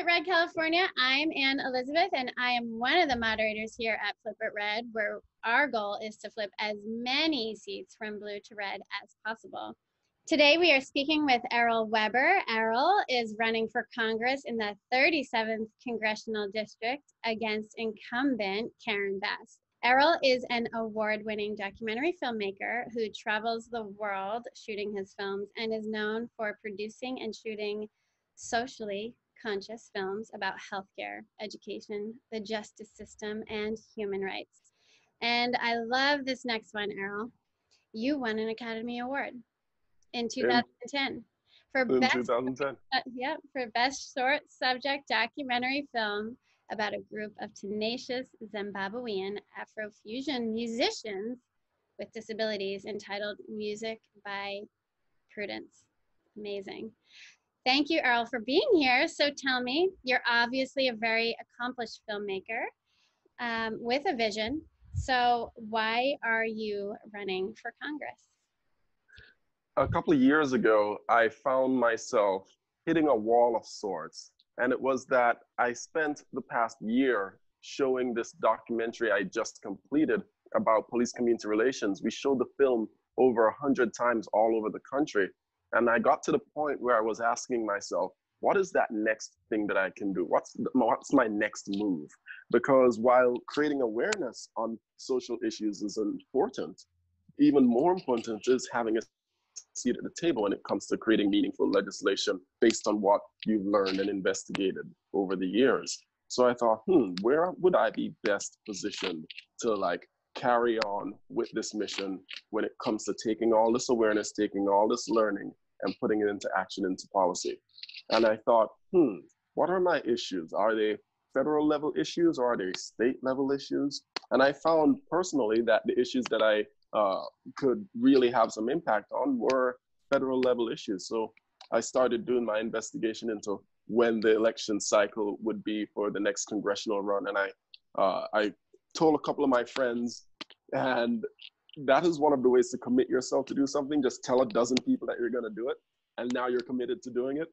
Red, California. I'm Ann Elizabeth, and I am one of the moderators here at Flip It Red, where our goal is to flip as many seats from blue to red as possible. Today, we are speaking with Errol Weber. Errol is running for Congress in the 37th Congressional District against incumbent Karen Bass. Errol is an award-winning documentary filmmaker who travels the world shooting his films and is known for producing and shooting socially conscious films about healthcare, education, the justice system, and human rights. And I love this next one, Errol. You won an Academy Award in 2010 for in 2010. For best short subject documentary film about a group of tenacious Zimbabwean Afrofusion musicians with disabilities entitled Music by Prudence. Amazing. Thank you, Errol, for being here. So tell me, you're obviously a very accomplished filmmaker with a vision. So why are you running for Congress? A couple of years ago, I found myself hitting a wall of sorts. And it was that I spent the past year showing this documentary I just completed about police community relations. We showed the film over 100 times all over the country. And I got to the point where I was asking myself, what is that next thing that I can do? What's my next move? Because while creating awareness on social issues is important, even more important is having a seat at the table when it comes to creating meaningful legislation based on what you've learned and investigated over the years. So I thought, where would I be best positioned to carry on with this mission when it comes to taking all this awareness, taking all this learning and putting it into action, into policy? And I thought, what are my issues? Are they federal level issues or are they state level issues? And I found personally that the issues that I could really have some impact on were federal level issues. So I started doing my investigation into when the election cycle would be for the next congressional run. And I told a couple of my friends, and that is one of the ways to commit yourself to do something. Just tell a dozen people that you're going to do it, and now you're committed to doing it.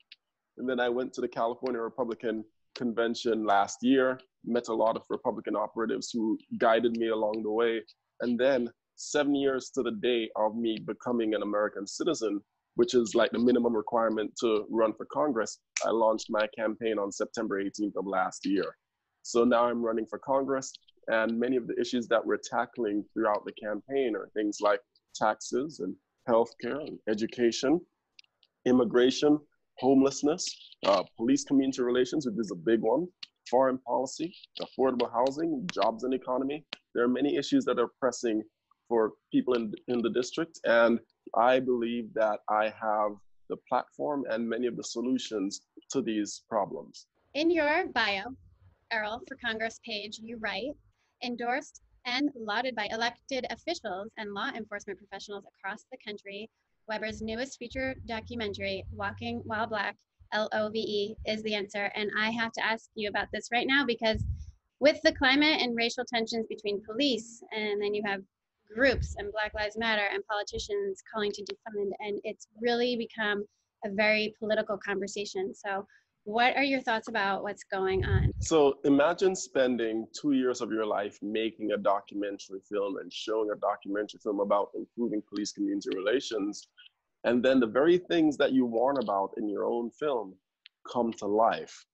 And then I went to the California Republican Convention last year, met a lot of Republican operatives who guided me along the way. And then 7 years to the day of me becoming an American citizen, which is like the minimum requirement to run for Congress, I launched my campaign on September 18th of last year. So now I'm running for Congress, and many of the issues that we're tackling throughout the campaign are things like taxes and healthcare and education, immigration, homelessness, police community relations, which is a big one, foreign policy, affordable housing, jobs and economy. There are many issues that are pressing for people in the district, and I believe that I have the platform and many of the solutions to these problems. In your bio, Errol for Congress page, you write, endorsed and lauded by elected officials and law enforcement professionals across the country, Weber's newest feature documentary, Walking While Black, LOVE, is the answer. And I have to ask you about this right now, because with the climate and racial tensions between police, and then you have groups and Black Lives Matter and politicians calling to defund, and it's really become a very political conversation. So what are your thoughts about what's going on? So imagine spending 2 years of your life making a documentary film and showing a documentary film about improving police community relations, and then the very things that you warn about in your own film come to life.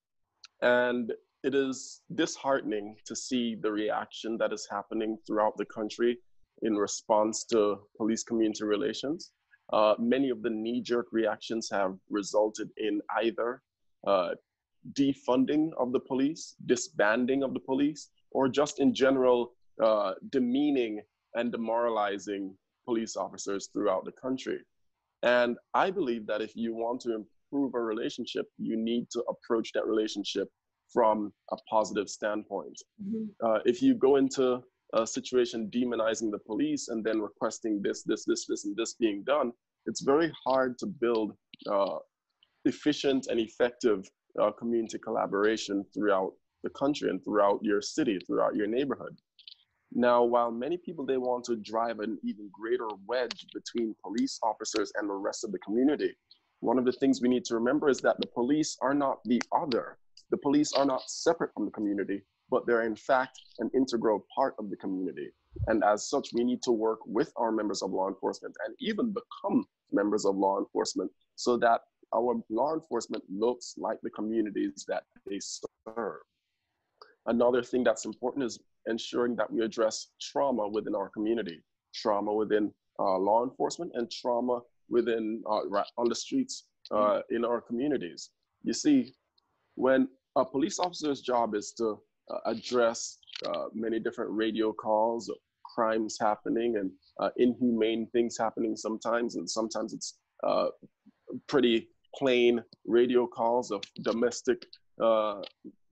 And it is disheartening to see the reaction that is happening throughout the country in response to police community relations. Many of the knee-jerk reactions have resulted in either defunding of the police, disbanding of the police, or just in general demeaning and demoralizing police officers throughout the country. And I believe that if you want to improve a relationship, you need to approach that relationship from a positive standpoint. If you go into a situation demonizing the police and then requesting this, and this being done, it's very hard to build efficient and effective community collaboration throughout the country and throughout your city, throughout your neighborhood. Now, while many people, they want to drive an even greater wedge between police officers and the rest of the community, one of the things we need to remember is that the police are not the other. The police are not separate from the community, but they're in fact an integral part of the community. And as such, we need to work with our members of law enforcement and even become members of law enforcement so that our law enforcement looks like the communities that they serve. Another thing that's important is ensuring that we address trauma within our community, trauma within law enforcement and trauma within on the streets in our communities. You see, when a police officer's job is to address many different radio calls, crimes happening and inhumane things happening sometimes, and sometimes it's pretty plain radio calls of domestic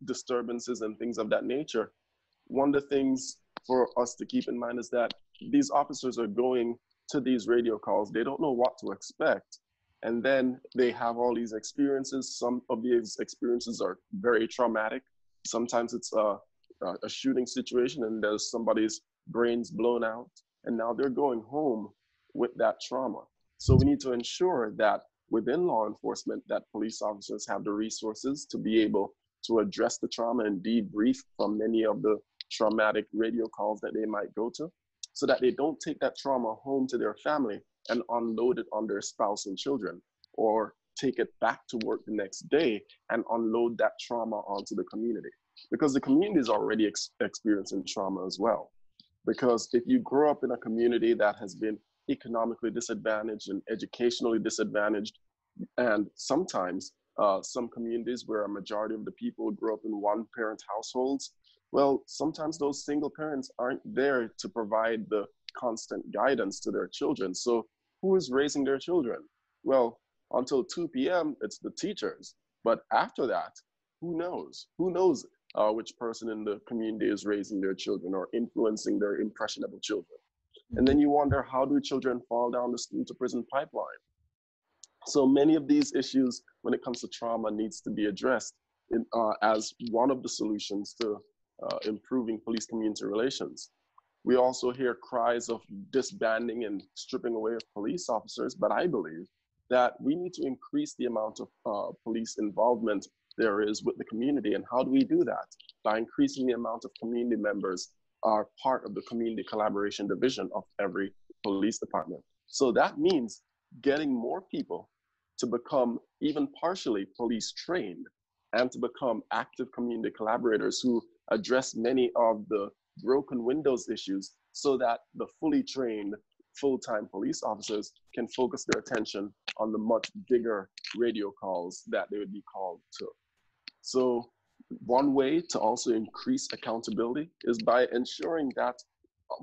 disturbances and things of that nature. One of the things for us to keep in mind is that these officers are going to these radio calls. They don't know what to expect. And then they have all these experiences. Some of these experiences are very traumatic. Sometimes it's a shooting situation and there's somebody's brains blown out. And now they're going home with that trauma. So we need to ensure that within law enforcement, that police officers have the resources to be able to address the trauma and debrief from many of the traumatic radio calls that they might go to, so that they don't take that trauma home to their family and unload it on their spouse and children, or take it back to work the next day and unload that trauma onto the community. Because the community is already experiencing trauma as well. Because if you grow up in a community that has been economically disadvantaged and educationally disadvantaged, and sometimes some communities where a majority of the people grow up in one-parent households, well, sometimes those single parents aren't there to provide the constant guidance to their children. So who is raising their children? Well, until 2 p.m., it's the teachers. But after that, who knows? Who knows which person in the community is raising their children or influencing their impressionable children? And then you wonder, how do children fall down the school to prison pipeline? So many of these issues, when it comes to trauma, needs to be addressed as one of the solutions to improving police-community relations. We also hear cries of disbanding and stripping away of police officers, but I believe that we need to increase the amount of police involvement there is with the community. And how do we do that? By increasing the amount of community members are part of the community collaboration division of every police department. So that means getting more people to become even partially police trained and to become active community collaborators who address many of the broken windows issues, so that the fully trained full-time police officers can focus their attention on the much bigger radio calls that they would be called to. So one way to also increase accountability is by ensuring that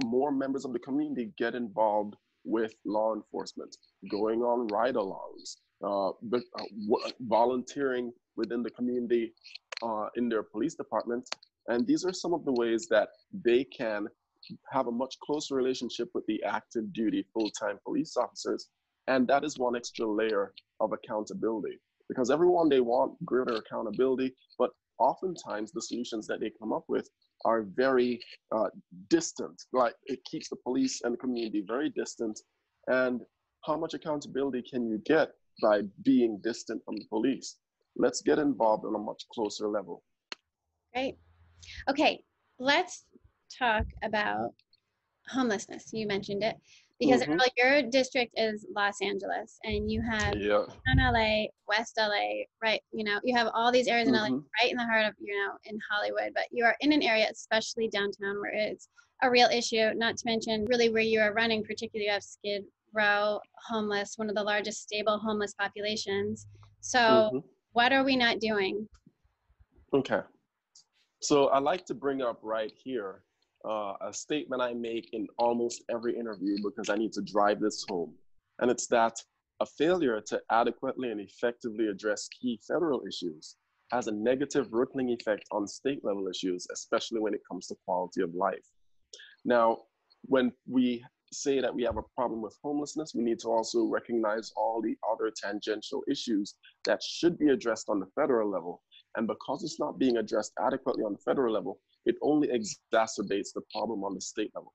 more members of the community get involved with law enforcement, going on ride-alongs, volunteering within the community in their police department. And these are some of the ways that they can have a much closer relationship with the active duty full-time police officers. And that is one extra layer of accountability, because everyone, they want greater accountability, but oftentimes the solutions that they come up with are very distant. Like, it keeps the police and the community very distant. And how much accountability can you get by being distant from the police? Let's get involved on a much closer level. Great. Okay, let's talk about homelessness. You mentioned it, because your district is Los Angeles, and you have Down LA, West LA, right? You know, you have all these areas in LA, right in the heart of, you know, in Hollywood, but you are in an area, especially downtown, where it's a real issue, not to mention really where you are running, particularly you have Skid Row homeless, one of the largest stable homeless populations. So what are we not doing? Okay. So I like to bring up right here a statement I make in almost every interview, because I need to drive this home. And it's that a failure to adequately and effectively address key federal issues has a negative rippling effect on state level issues, especially when it comes to quality of life. Now, when we say that we have a problem with homelessness, we need to also recognize all the other tangential issues that should be addressed on the federal level. And because it's not being addressed adequately on the federal level, it only exacerbates the problem on the state level.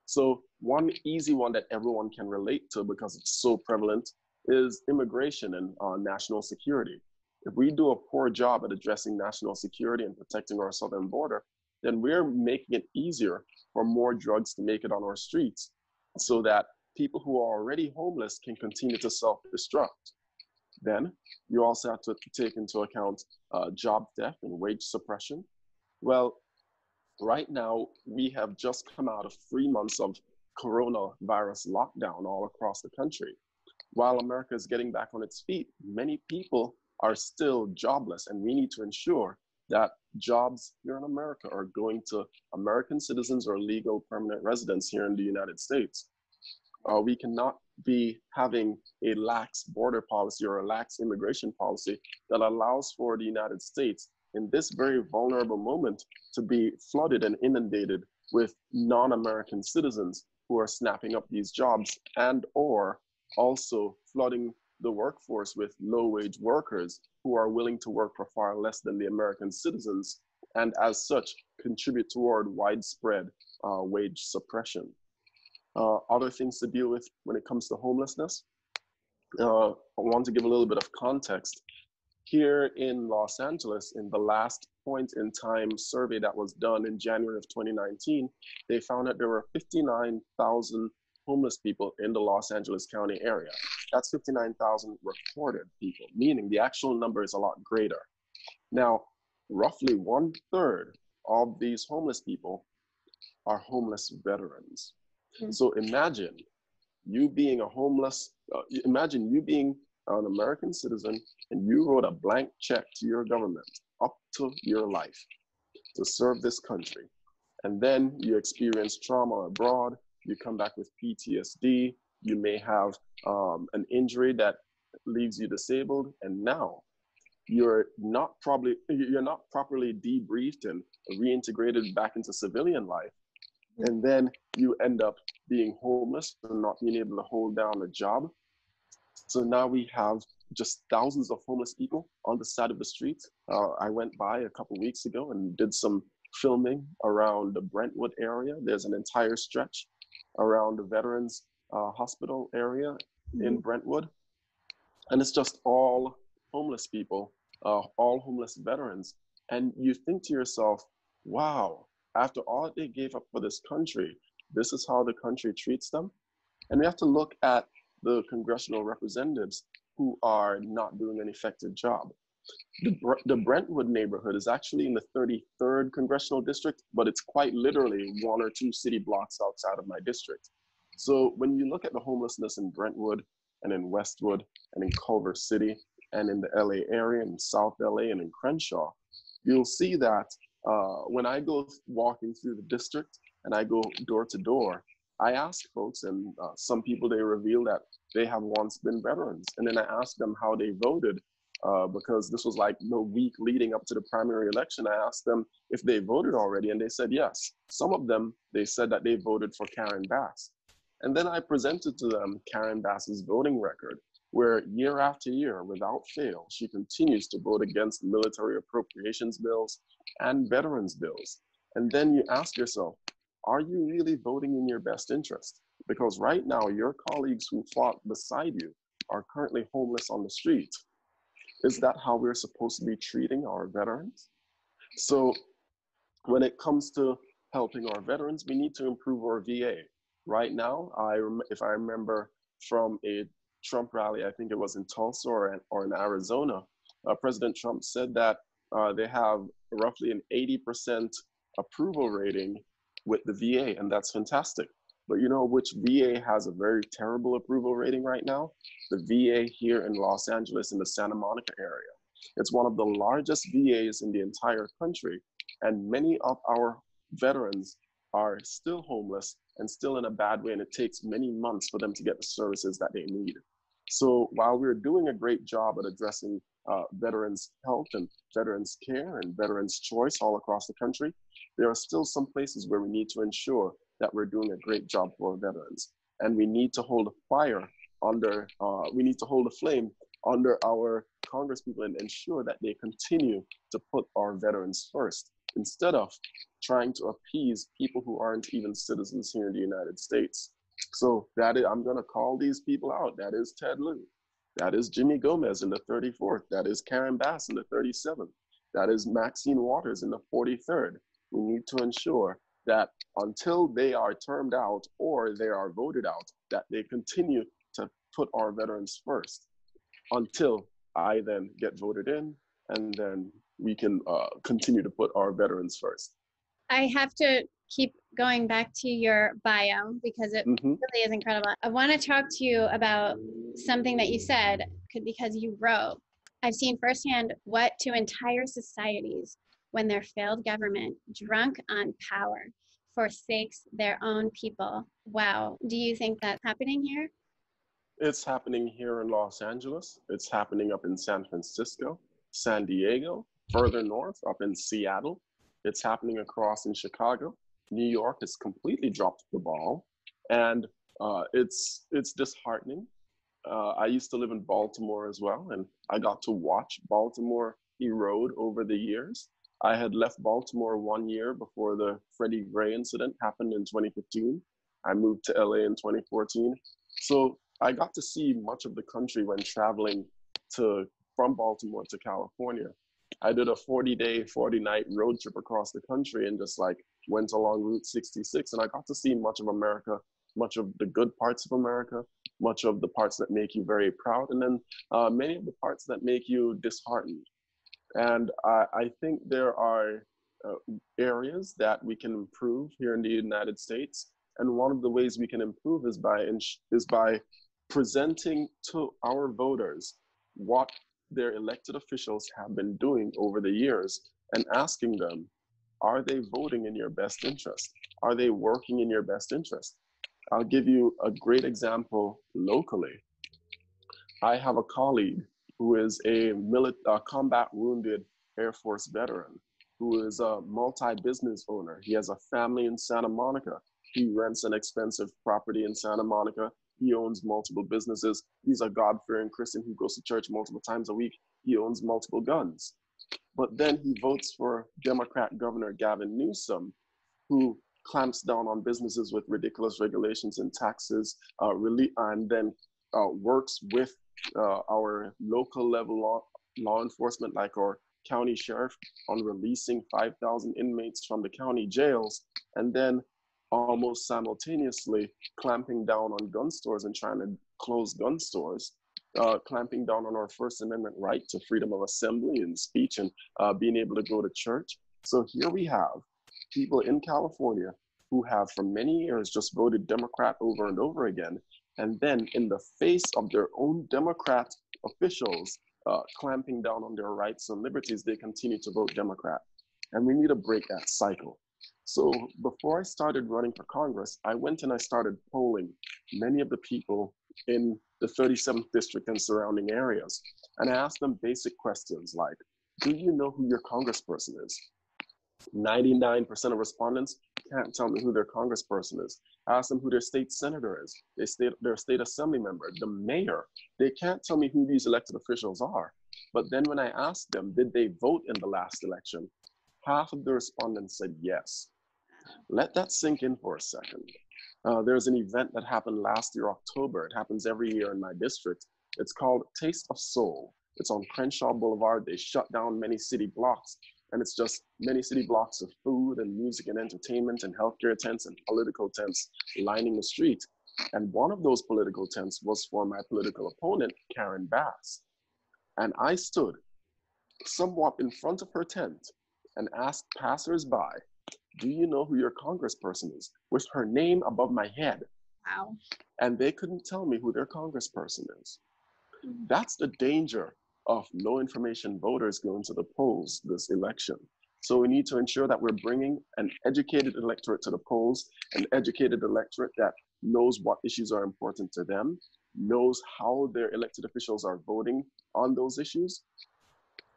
So one easy one that everyone can relate to, because it's so prevalent, is immigration and national security. If we do a poor job at addressing national security and protecting our southern border, then we're making it easier for more drugs to make it on our streets so that people who are already homeless can continue to self-destruct. Then you also have to take into account job theft and wage suppression. Well, right now, we have just come out of 3 months of coronavirus lockdown all across the country. While America is getting back on its feet, many people are still jobless, and we need to ensure that jobs here in America are going to American citizens or legal permanent residents here in the United States. We cannot be having a lax border policy or a lax immigration policy that allows for the United States in this very vulnerable moment to be flooded and inundated with non-American citizens who are snapping up these jobs and or also flooding the workforce with low-wage workers who are willing to work for far less than the American citizens, and as such contribute toward widespread wage suppression. Other things to deal with when it comes to homelessness, I want to give a little bit of context. Here in Los Angeles, in the last point in time survey that was done in January of 2019, they found that there were 59,000 homeless people in the Los Angeles County area. That's 59,000 reported people, meaning the actual number is a lot greater. Now, roughly 1/3 of these homeless people are homeless veterans. So imagine you being a homeless, imagine you being an American citizen and you wrote a blank check to your government up to your life to serve this country. And then you experience trauma abroad, you come back with PTSD, you may have an injury that leaves you disabled, and now you're not properly debriefed and reintegrated back into civilian life. And then you end up being homeless and not being able to hold down a job. So now we have just thousands of homeless people on the side of the street. I went by a couple weeks ago and did some filming around the Brentwood area. There's an entire stretch around the Veterans Hospital area in Brentwood. And it's just all homeless people, all homeless veterans. And you think to yourself, wow, after all they gave up for this country, this is how the country treats them. And we have to look at the congressional representatives who are not doing an effective job. The Brentwood neighborhood is actually in the 33rd congressional district, but it's quite literally 1 or 2 city blocks outside of my district. So when you look at the homelessness in Brentwood and in Westwood and in Culver City and in the LA area and South LA and in Crenshaw, you'll see that when I go walking through the district and I go door to door, I ask folks, and some people, they reveal that they have once been veterans. And then I ask them how they voted, because this was like the week leading up to the primary election. I asked them if they voted already, and they said yes. Some of them, they said that they voted for Karen Bass. And then I presented to them Karen Bass's voting record, where year after year, without fail, she continues to vote against military appropriations bills and veterans bills. And then you ask yourself, are you really voting in your best interest? Because right now, your colleagues who fought beside you are currently homeless on the street. Is that how we're supposed to be treating our veterans? So when it comes to helping our veterans, we need to improve our VA. Right now, if I remember from a Trump rally, I think it was in Tulsa or in Arizona, President Trump said that they have roughly an 80% approval rating with the VA, and that's fantastic. But you know which VA has a very terrible approval rating right now? The VA here in Los Angeles in the Santa Monica area. It's one of the largest VAs in the entire country, and many of our veterans are still homeless and still in a bad way, and it takes many months for them to get the services that they need. So while we're doing a great job at addressing veterans' health and veterans' care and veterans' choice all across the country, there are still some places where we need to ensure that we're doing a great job for our veterans. And we need to hold a fire under, we need to hold a flame under our congresspeople and ensure that they continue to put our veterans first, instead of trying to appease people who aren't even citizens here in the United States. So I'm gonna call these people out. That is Ted Lieu. That is Jimmy Gomez in the 34th. That is Karen Bass in the 37th. That is Maxine Waters in the 43rd. We need to ensure that until they are termed out or they are voted out, that they continue to put our veterans first until I then get voted in, and then we can continue to put our veterans first. I have to keep going back to your bio because it really is incredible. I want to talk to you about something that you said because you wrote, I've seen firsthand what to entire societies when their failed government, drunk on power, forsakes their own people. Wow. Do you think that's happening here? It's happening here in Los Angeles. It's happening up in San Francisco, San Diego, further north, up in Seattle. It's happening across in Chicago. New York has completely dropped the ball, and it's disheartening. I used to live in Baltimore as well, and I got to watch Baltimore erode over the years. I had left Baltimore 1 year before the Freddie Gray incident happened in 2015. I moved to LA in 2014. So I got to see much of the country when traveling from Baltimore to California. I did a 40-day, 40-night road trip across the country and just like went along Route 66, and I got to see much of America, much of the good parts of America, much of the parts that make you very proud, and then many of the parts that make you disheartened. And I think there are areas that we can improve here in the United States. And one of the ways we can improve is by presenting to our voters what their elected officials have been doing over the years and asking them, are they voting in your best interest? Are they working in your best interest? I'll give you a great example locally. I have a colleague who is a combat wounded Air Force veteran, who is a multi-business owner. He has a family in Santa Monica. He rents an expensive property in Santa Monica. He owns multiple businesses. He's a God-fearing Christian who goes to church multiple times a week. He owns multiple guns. But then he votes for Democrat Governor Gavin Newsom, who clamps down on businesses with ridiculous regulations and taxes, and then works with our local level law enforcement, like our county sheriff, on releasing 5,000 inmates from the county jails, and then almost simultaneously clamping down on gun stores and trying to close gun stores, clamping down on our First Amendment right to freedom of assembly and speech and being able to go to church. So here we have people in California who have for many years just voted Democrat over and over again. And then in the face of their own Democrat officials clamping down on their rights and liberties, they continue to vote Democrat. And we need to break that cycle. So before I started running for Congress, I went and I started polling many of the people in the 37th district and surrounding areas. And I asked them basic questions like, do you know who your congressperson is? 99% of respondents can't tell me who their congressperson is. I asked them who their state senator is, their state assembly member, the mayor. They can't tell me who these elected officials are. But then when I asked them, did they vote in the last election? Half of the respondents said yes. Let that sink in for a second. There's an event that happened last year, October. It happens every year in my district. It's called Taste of Soul. It's on Crenshaw Boulevard. They shut down many city blocks, and it's just many city blocks of food and music and entertainment and healthcare tents and political tents lining the street. And one of those political tents was for my political opponent, Karen Bass. And I stood somewhat in front of her tent and asked passersby, do you know who your congressperson is? With her name above my head. Wow. And they couldn't tell me who their congressperson is. That's the danger of no information voters going to the polls this election. So we need to ensure that we're bringing an educated electorate to the polls, an educated electorate that knows what issues are important to them, knows how their elected officials are voting on those issues,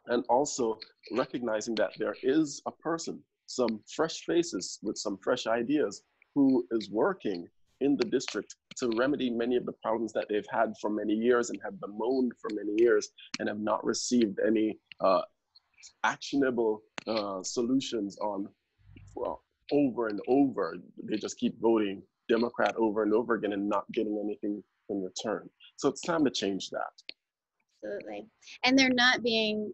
and also recognizing that there is a person, some fresh faces with some fresh ideas, who is working in the district to remedy many of the problems that they've had for many years and have bemoaned for many years and have not received any actionable solutions on over and over. They just keep voting Democrat over and over again and not getting anything in return. So it's time to change that. Absolutely. And they're not being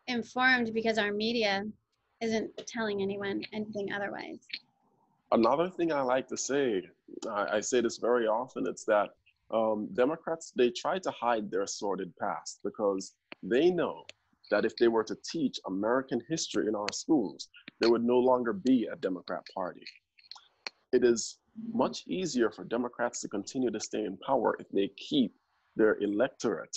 informed because our media isn't telling anyone anything otherwise. Another thing I like to say, I say this very often, it's that Democrats, they try to hide their sordid past because they know that if they were to teach American history in our schools, there would no longer be a Democrat Party. It is much easier for Democrats to continue to stay in power if they keep their electorate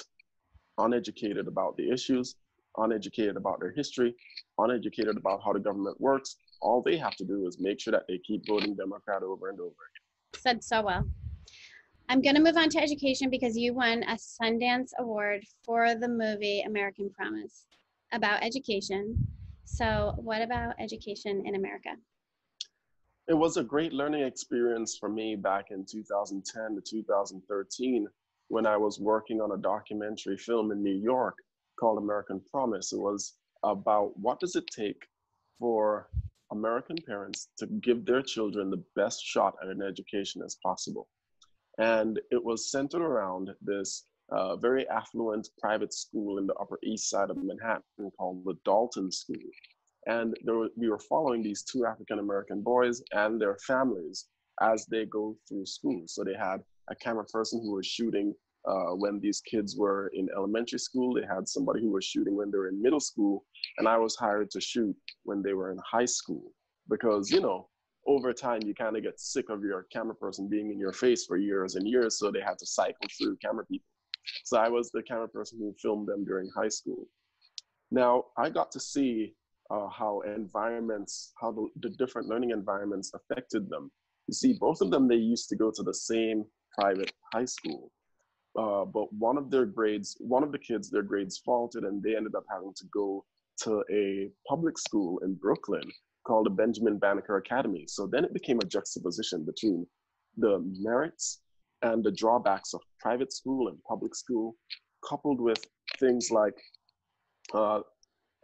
uneducated about the issues, uneducated about their history, uneducated about how the government works. All they have to do is make sure that they keep voting Democrat over and over again. Said so well. I'm going to move on to education because you won a Sundance Award for the movie American Promise about education. So what about education in America? It was a great learning experience for me back in 2010 to 2013 when I was working on a documentary film in New York called American Promise. It was about what does it take for American parents to give their children the best shot at an education as possible. And it was centered around this very affluent private school in the Upper East Side of Manhattan called the Dalton School. And we were following these two African American boys and their families as they go through school. So they had a camera person who was shooting when these kids were in elementary school. They had somebody who was shooting when they were in middle school. And I was hired to shoot when they were in high school. Because, you know, over time, you kind of get sick of your camera person being in your face for years and years. So they had to cycle through camera people. So I was the camera person who filmed them during high school. Now, I got to see how environments, how the different learning environments affected them. You see, both of them, they used to go to the same private high school. But one of the kids, their grades faulted and they ended up having to go to a public school in Brooklyn called the Benjamin Banneker Academy. So then it became a juxtaposition between the merits and the drawbacks of private school and public school, coupled with things like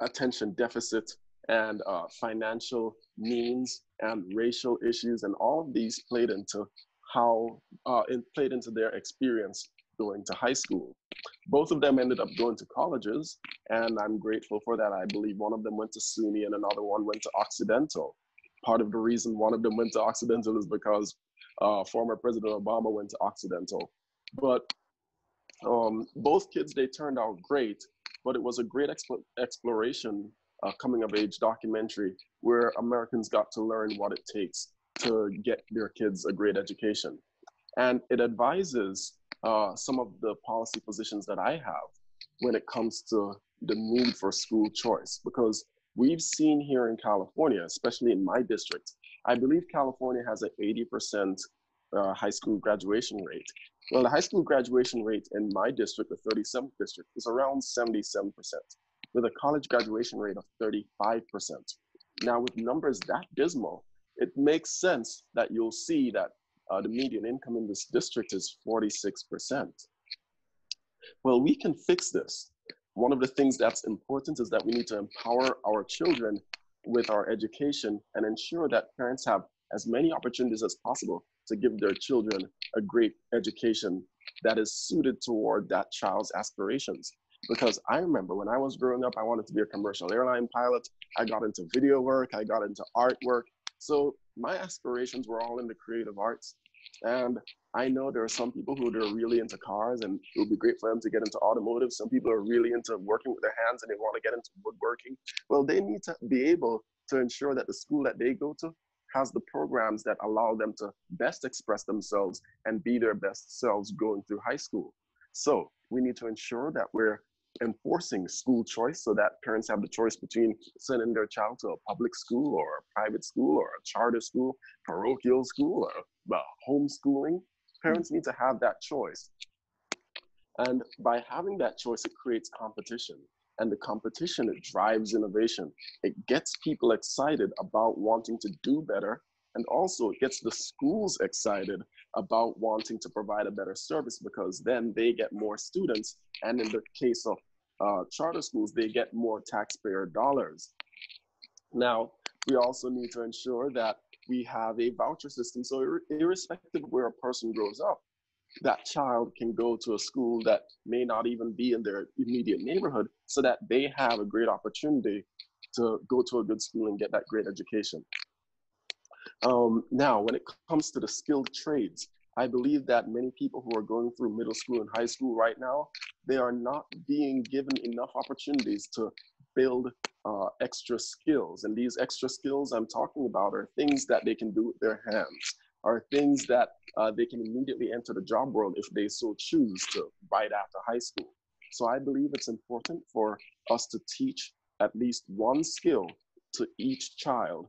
attention deficit and financial means and racial issues, and all of these played into their experience going to high school. Both of them ended up going to colleges, and I'm grateful for that. I believe one of them went to SUNY and another one went to Occidental. Part of the reason one of them went to Occidental is because former President Obama went to Occidental. But both kids, they turned out great, but it was a great exploration, coming of age documentary where Americans got to learn what it takes to get their kids a great education. And it advises some of the policy positions that I have when it comes to the need for school choice, because we've seen here in California, especially in my district, I believe California has an 80% high school graduation rate. Well, the high school graduation rate in my district, the 37th district, is around 77%, with a college graduation rate of 35%. Now, with numbers that dismal, it makes sense that you'll see that the median income in this district is 46%. Well, we can fix this. One of the things that's important is that we need to empower our children with our education and ensure that parents have as many opportunities as possible to give their children a great education that is suited toward that child's aspirations. Because I remember when I was growing up, I wanted to be a commercial airline pilot. I got into video work, I got into artwork. So my aspirations were all in the creative arts. And I know there are some people who are really into cars and it would be great for them to get into automotive. Some people are really into working with their hands and they want to get into woodworking. Well, they need to be able to ensure that the school that they go to has the programs that allow them to best express themselves and be their best selves going through high school. So we need to ensure that we're enforcing school choice so that parents have the choice between sending their child to a public school or a private school or a charter school, parochial school, or homeschooling. Parents need to have that choice. And by having that choice, it creates competition. And the competition, it drives innovation. It gets people excited about wanting to do better. And also it gets the schools excited about wanting to provide a better service, because then they get more students. And in the case of charter schools, they get more taxpayer dollars. Now, we also need to ensure that we have a voucher system. So irrespective of where a person grows up, that child can go to a school that may not even be in their immediate neighborhood so that they have a great opportunity to go to a good school and get that great education. Now, when it comes to the skilled trades, I believe that many people who are going through middle school and high school right now, they are not being given enough opportunities to build extra skills. And these extra skills I'm talking about are things that they can do with their hands, are things that they can immediately enter the job world if they so choose to right after high school. So I believe it's important for us to teach at least one skill to each child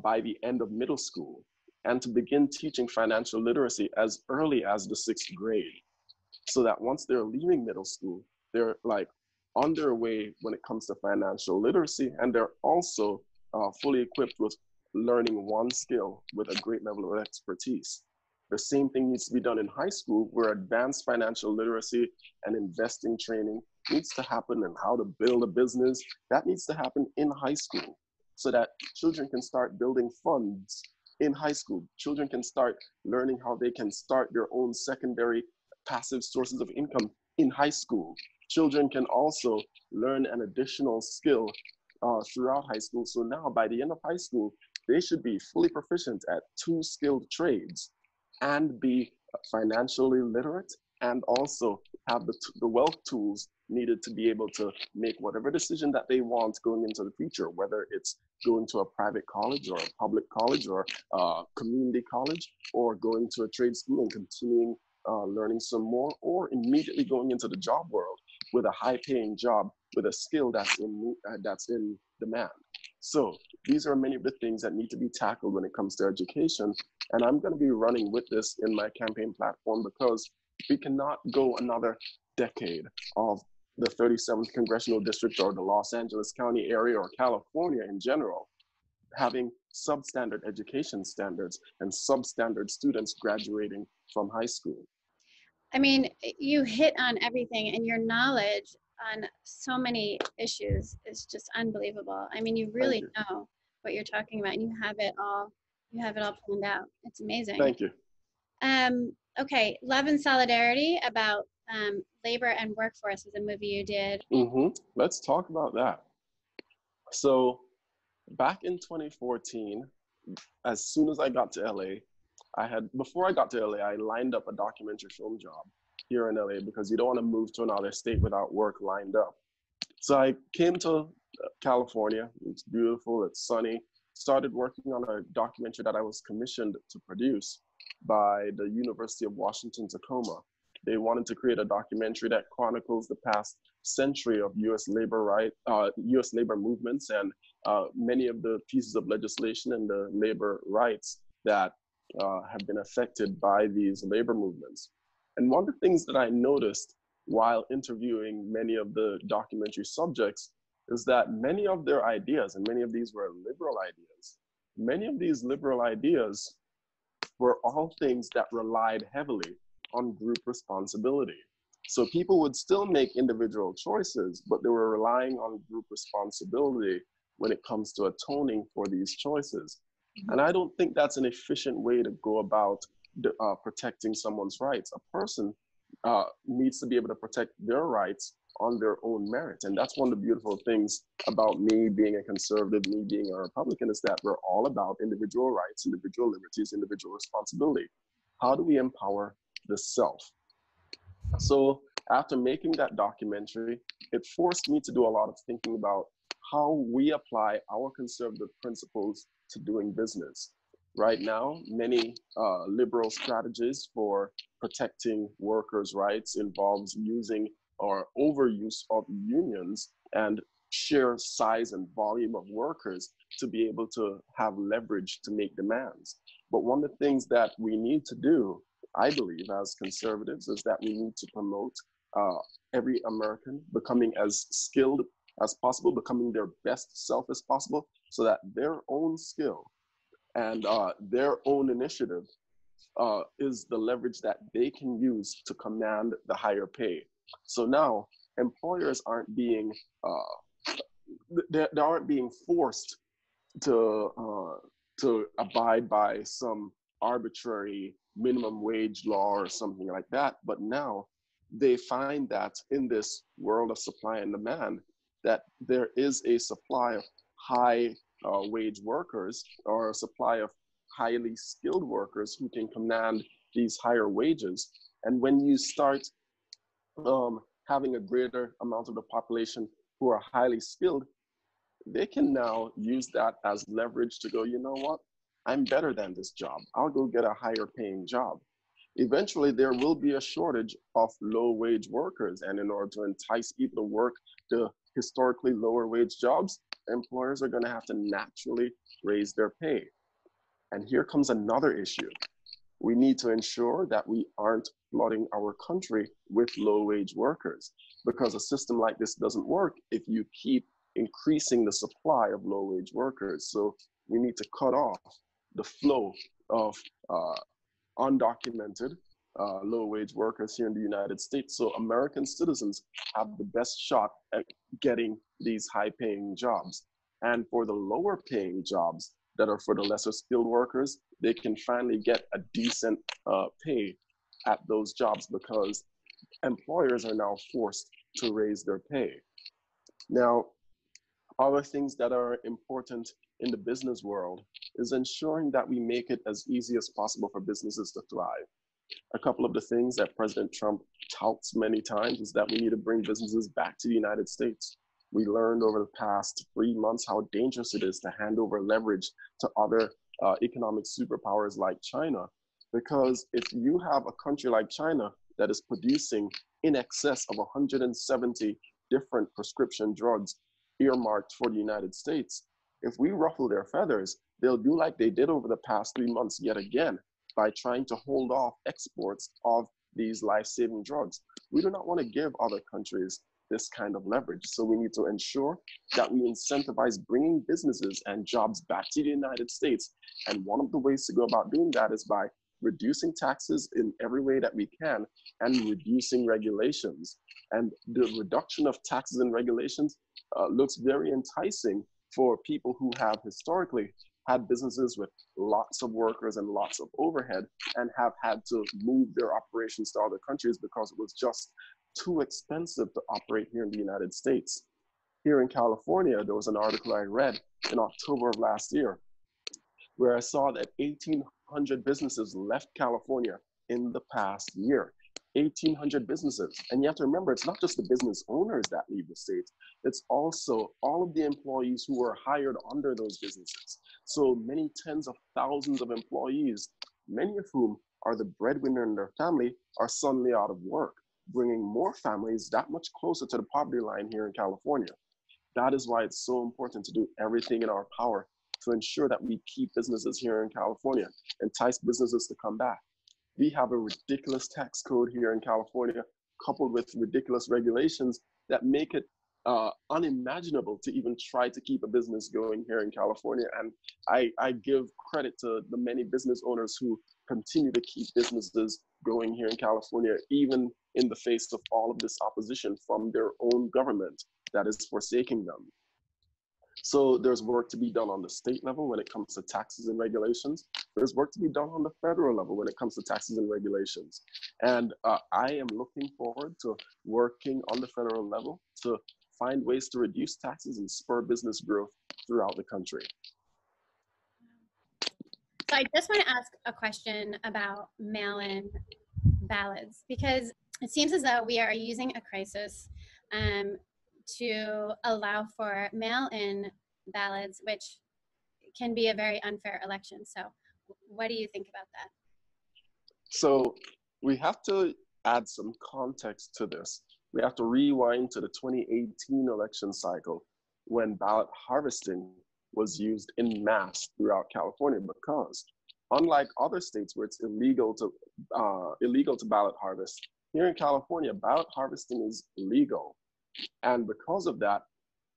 by the end of middle school, and to begin teaching financial literacy as early as the 6th grade, so that once they're leaving middle school, they're like on their way when it comes to financial literacy, and they're also fully equipped with learning one skill with a great level of expertise. The same thing needs to be done in high school, where advanced financial literacy and investing training needs to happen, and how to build a business, that needs to happen in high school, so that children can start building funds in high school. Children can start learning how they can start their own secondary passive sources of income in high school. Children can also learn an additional skill throughout high school. So now by the end of high school, they should be fully proficient at 2 skilled trades and be financially literate, and also have the wealth tools needed to be able to make whatever decision that they want going into the future, whether it's going to a private college or a public college or community college, or going to a trade school and continuing learning some more, or immediately going into the job world with a high-paying job with a skill that's in demand. So these are many of the things that need to be tackled when it comes to education. And I'm going to be running with this in my campaign platform, because we cannot go another decade of the 37th Congressional District or the Los Angeles County area or California in general having substandard education standards and substandard students graduating from high school. I mean, you hit on everything, and your knowledge on so many issues is just unbelievable. I mean, you really know what you're talking about, and you have it all planned out. It's amazing. Thank you. Okay, Love and Solidarity, about labor and workforce, was a movie you did. Let's talk about that. So back in 2014, as soon as I got to LA, before I got to LA, I lined up a documentary film job here in LA, because you don't want to move to another state without work lined up. So I came to California. It's beautiful, it's sunny. Started working on a documentary that I was commissioned to produce by the University of Washington, Tacoma. They wanted to create a documentary that chronicles the past century of U.S. labor movements, and many of the pieces of legislation and the labor rights that have been affected by these labor movements. And one of the things that I noticed while interviewing many of the documentary subjects is that many of their ideas, and many of these were liberal ideas, many of these liberal ideas were all things that relied heavily on group responsibility. So people would still make individual choices, but they were relying on group responsibility when it comes to atoning for these choices. And I don't think that's an efficient way to go about protecting someone's rights. A person needs to be able to protect their rights on their own merit. And that's one of the beautiful things about me being a conservative, me being a Republican, is that we're all about individual rights, individual liberties, individual responsibility. How do we empower the self? So after making that documentary, it forced me to do a lot of thinking about how we apply our conservative principles to doing business. Right now, many liberal strategies for protecting workers' rights involves using or overuse of unions and sheer size and volume of workers to be able to have leverage to make demands. But one of the things that we need to do, I believe, as conservatives, is that we need to promote every American becoming as skilled as possible, becoming their best self as possible, so that their own skill and their own initiative is the leverage that they can use to command the higher pay. So now employers aren't being they aren't being forced to abide by some arbitrary minimum wage law or something like that. But now they find that in this world of supply and demand, that there is a supply of high wage workers or a supply of highly skilled workers who can command these higher wages. And when you start having a greater amount of the population who are highly skilled, they can now use that as leverage to go, you know what? I'm better than this job. I'll go get a higher paying job. Eventually, there will be a shortage of low wage workers. And in order to entice people to work the historically lower wage jobs, employers are going to have to naturally raise their pay. And here comes another issue. We need to ensure that we aren't flooding our country with low wage workers, because a system like this doesn't work if you keep increasing the supply of low wage workers. So we need to cut off the flow of undocumented low wage workers here in the United States. So American citizens have the best shot at getting these high paying jobs. And for the lower paying jobs that are for the lesser skilled workers, they can finally get a decent pay at those jobs, because employers are now forced to raise their pay. Now, other things that are important in the business world is ensuring that we make it as easy as possible for businesses to thrive. A couple of the things that President Trump touts many times is that we need to bring businesses back to the United States. We learned over the past 3 months how dangerous it is to hand over leverage to other economic superpowers like China. Because if you have a country like China that is producing in excess of 170 different prescription drugs earmarked for the United States, if we ruffle their feathers, they'll do like they did over the past 3 months yet again by trying to hold off exports of these life-saving drugs. We do not want to give other countries this kind of leverage. So we need to ensure that we incentivize bringing businesses and jobs back to the United States. And one of the ways to go about doing that is by reducing taxes in every way that we can and reducing regulations. And the reduction of taxes and regulations looks very enticing for people who have historically had businesses with lots of workers and lots of overhead and have had to move their operations to other countries because it was just too expensive to operate here in the United States. Here in California, there was an article I read in October of last year where I saw that 1,800 businesses left California in the past year. 1,800 businesses. And you have to remember, it's not just the business owners that leave the state, it's also all of the employees who were hired under those businesses. So many tens of thousands of employees, many of whom are the breadwinner in their family, are suddenly out of work, bringing more families that much closer to the poverty line here in California. That is why it's so important to do everything in our power to ensure that we keep businesses here in California, entice businesses to come back. We have a ridiculous tax code here in California, coupled with ridiculous regulations that make it unimaginable to even try to keep a business going here in California. And I give credit to the many business owners who continue to keep businesses going here in California, even in the face of all of this opposition from their own government that is forsaking them. So there's work to be done on the state level when it comes to taxes and regulations. There's work to be done on the federal level when it comes to taxes and regulations. And I am looking forward to working on the federal level to find ways to reduce taxes and spur business growth throughout the country. So I just want to ask a question about mail-in ballots, because it seems as though we are using a crisis to allow for mail-in ballots, which can be a very unfair election. So what do you think about that? So we have to add some context to this. We have to rewind to the 2018 election cycle when ballot harvesting was used in mass throughout California, because unlike other states where it's illegal to ballot harvest, here in California, ballot harvesting is legal. And because of that,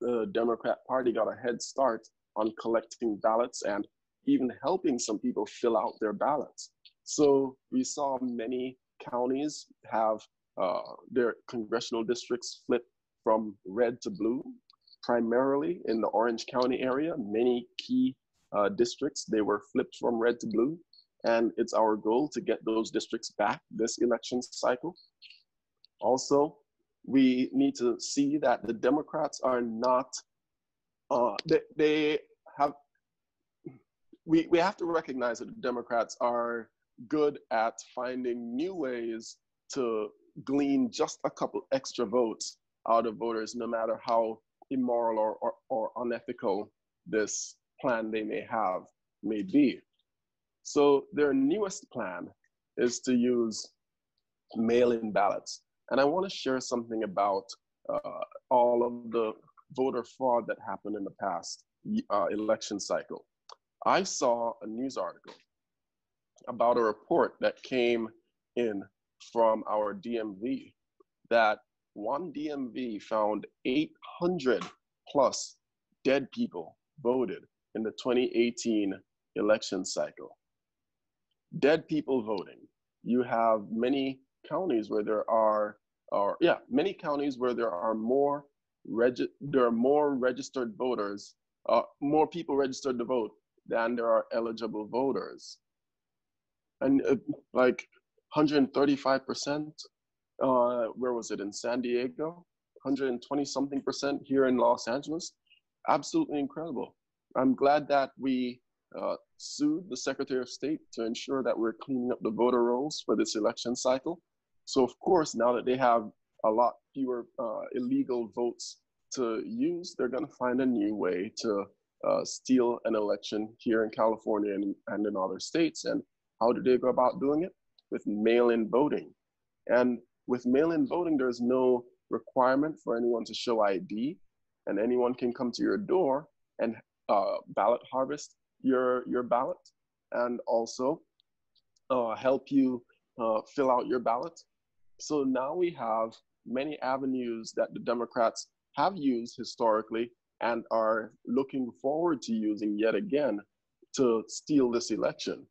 the Democrat Party got a head start on collecting ballots and even helping some people fill out their ballots. So we saw many counties have their congressional districts flip from red to blue, primarily in the Orange County area. Many key districts, they were flipped from red to blue. and it's our goal to get those districts back this election cycle. Also, we need to see that the Democrats are not, they have, we have to recognize that the Democrats are good at finding new ways to glean just a couple extra votes out of voters, no matter how immoral or unethical this plan they may be. So their newest plan is to use mail-in ballots. And I want to share something about all of the voter fraud that happened in the past election cycle. I saw a news article about a report that came in from our DMV that one DMV found 800 plus dead people voted in the 2018 election cycle. Dead people voting. You have many counties where there are, many counties where there are more registered voters, more people registered to vote than there are eligible voters. And like 135%, where was it, in San Diego? 120 something percent here in Los Angeles. Absolutely incredible. I'm glad that we sued the Secretary of State to ensure that we're cleaning up the voter rolls for this election cycle. So of course, now that they have a lot fewer illegal votes to use, they're gonna find a new way to steal an election here in California and in other states. And how do they go about doing it? With mail-in voting. And with mail-in voting, there's no requirement for anyone to show ID, and anyone can come to your door and ballot harvest your ballot, and also help you fill out your ballot. So now we have many avenues that the Democrats have used historically and are looking forward to using yet again to steal this election.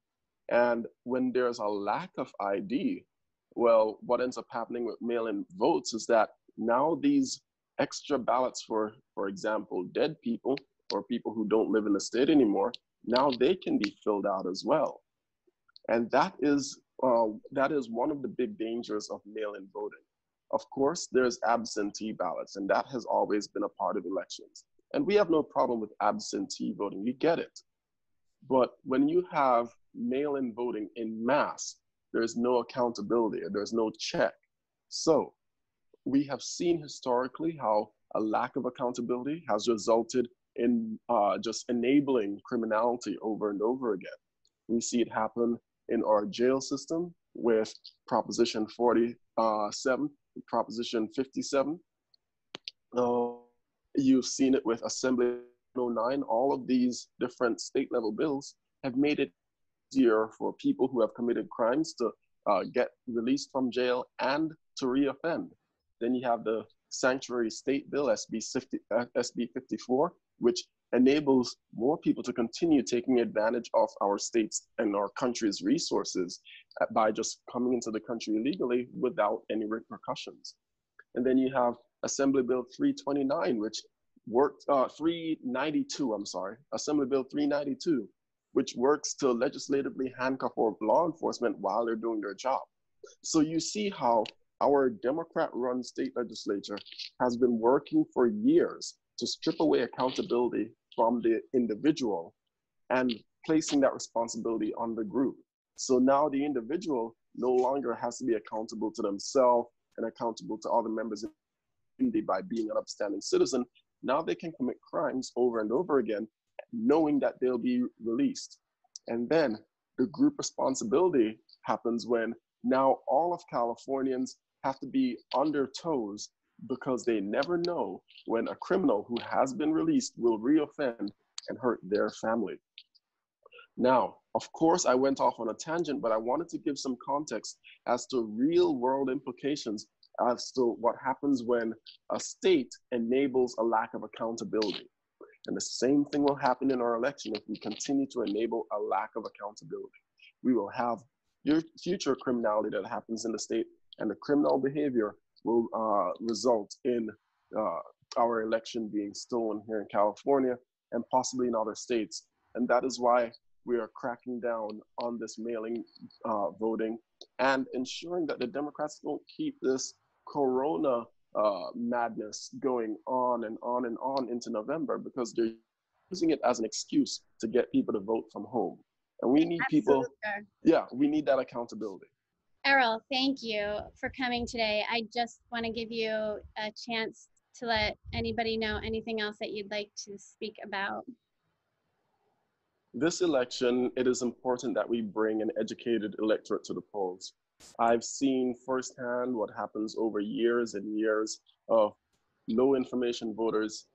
And when there's a lack of ID, well, what ends up happening with mail-in votes is that now these extra ballots for example, dead people or people who don't live in the state anymore, now they can be filled out as well. And that is one of the big dangers of mail-in voting. Of course, there's absentee ballots, and that has always been a part of elections. And we have no problem with absentee voting, we get it. But when you have mail-in voting in mass, there's no accountability, there's no check. So we have seen historically how a lack of accountability has resulted in just enabling criminality over and over again. We see it happen in our jail system with Proposition 47, Proposition 57. You've seen it with Assembly 09. All of these different state level bills have made it easier for people who have committed crimes to get released from jail and to reoffend. Then you have the Sanctuary State Bill, SB 54, which enables more people to continue taking advantage of our states and our country's resources by just coming into the country illegally without any repercussions. And then you have Assembly Bill 329, which worked, 392, I'm sorry, Assembly Bill 392, which works to legislatively handcuff law enforcement while they're doing their job. So you see how our Democrat-run state legislature has been working for years to strip away accountability from the individual and placing that responsibility on the group. So now the individual no longer has to be accountable to themselves and accountable to all the members of the community by being an upstanding citizen. Now they can commit crimes over and over again, knowing that they'll be released. And then the group responsibility happens when now all of Californians have to be on their toes because they never know when a criminal who has been released will reoffend and hurt their family. Now, of course, I went off on a tangent, but I wanted to give some context as to real world implications as to what happens when a state enables a lack of accountability. And the same thing will happen in our election if we continue to enable a lack of accountability. We will have future criminality that happens in the state, and the criminal behavior will result in our election being stolen here in California and possibly in other states. And that is why we are cracking down on this mailing voting and ensuring that the Democrats don't keep this corona madness going on and on and on into November, because they're using it as an excuse to get people to vote from home. And we need people, yeah, we need that accountability. Errol, thank you for coming today. I just want to give you a chance to let anybody know anything else that you'd like to speak about. This election, it is important that we bring an educated electorate to the polls. I've seen firsthand what happens over years and years of low information voters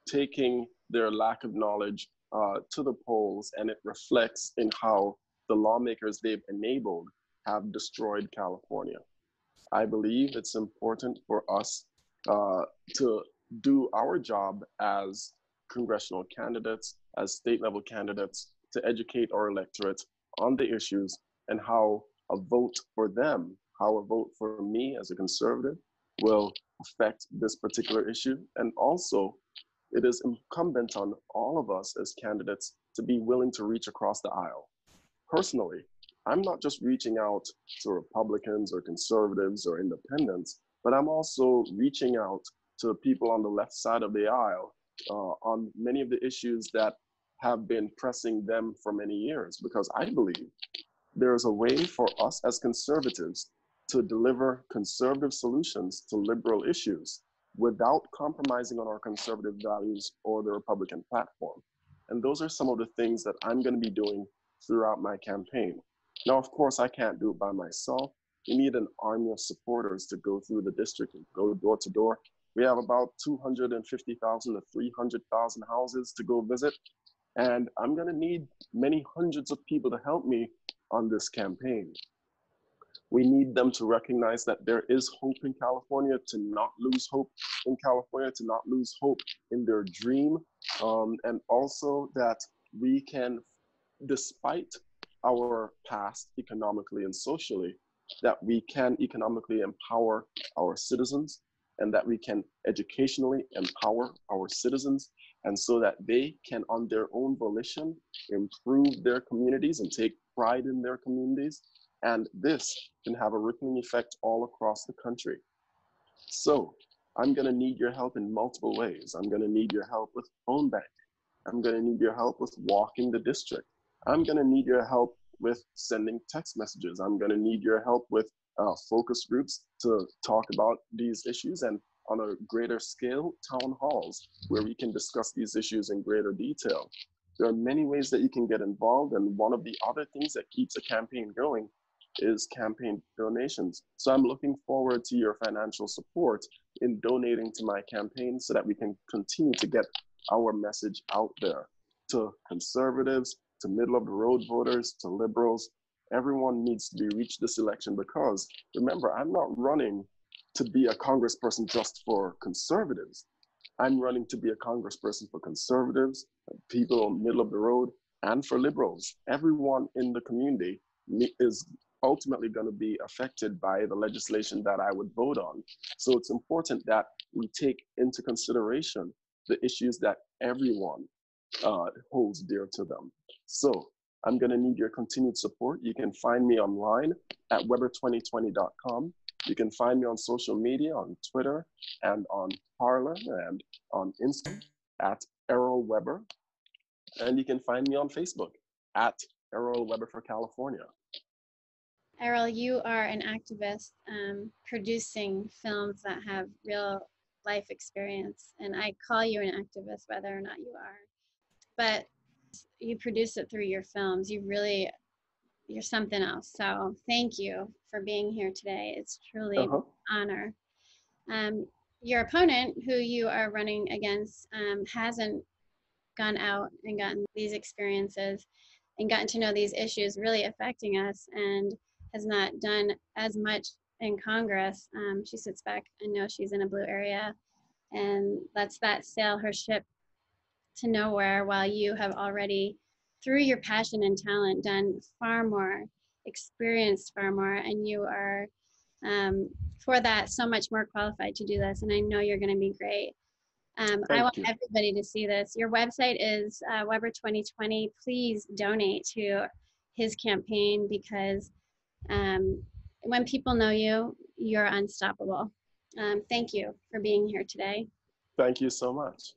taking their lack of knowledge to the polls, and it reflects in how the lawmakers they've enabled have destroyed California. I believe it's important for us to do our job as congressional candidates, as state level candidates, to educate our electorate on the issues and how a vote for them, how a vote for me as a conservative will affect this particular issue. And also, it is incumbent on all of us as candidates to be willing to reach across the aisle. Personally, I'm not just reaching out to Republicans or conservatives or independents, but I'm also reaching out to people on the left side of the aisle on many of the issues that have been pressing them for many years, because I believe there's a way for us as conservatives to deliver conservative solutions to liberal issues without compromising on our conservative values or the Republican platform. And those are some of the things that I'm going to be doing throughout my campaign. Now, of course, I can't do it by myself. We need an army of supporters to go through the district and go door to door. We have about 250,000 to 300,000 houses to go visit. And I'm going to need many hundreds of people to help me on this campaign. We need them to recognize that there is hope in California, to not lose hope in California, to not lose hope in their dream. And also that we can, despite our past economically and socially, that we can economically empower our citizens, and that we can educationally empower our citizens, and so that they can, on their own volition, improve their communities and take pride in their communities. And this can have a rippling effect all across the country. So I'm going to need your help in multiple ways. I'm going to need your help with phone banking. I'm going to need your help with walking the district. I'm going to need your help with sending text messages. I'm going to need your help with focus groups to talk about these issues, and on a greater scale, town halls where we can discuss these issues in greater detail. There are many ways that you can get involved, and one of the other things that keeps a campaign going is campaign donations. So I'm looking forward to your financial support in donating to my campaign so that we can continue to get our message out there to conservatives, to middle of the road voters, to liberals. Everyone needs to be reached this election, because remember, I'm not running to be a congressperson just for conservatives. I'm running to be a congressperson for conservatives, people middle of the road, and for liberals. Everyone in the community is ultimately going to be affected by the legislation that I would vote on. So it's important that we take into consideration the issues that everyone holds dear to them. So I'm going to need your continued support. You can find me online at Weber2020.com. You can find me on social media, on Twitter and on Parler and on Instagram at Errol Weber. And you can find me on Facebook at Errol Weber for California. Errol, you are an activist producing films that have real life experience, and I call you an activist whether or not you are. But you produce it through your films. You're something else. So thank you for being here today. It's truly an honor. Your opponent, who you are running against, hasn't gone out and gotten these experiences and gotten to know these issues really affecting us, and has not done as much in Congress. She sits back and knows she's in a blue area and lets that sail her ship to nowhere, while you have already, through your passion and talent, done far more, experienced far more, and you are, for that, so much more qualified to do this, and I know you're going to be great. I want Thank you. everybody to see this. Your website is Weber 2020. Please donate to his campaign because when people know you, you're unstoppable. Thank you for being here today. Thank you so much.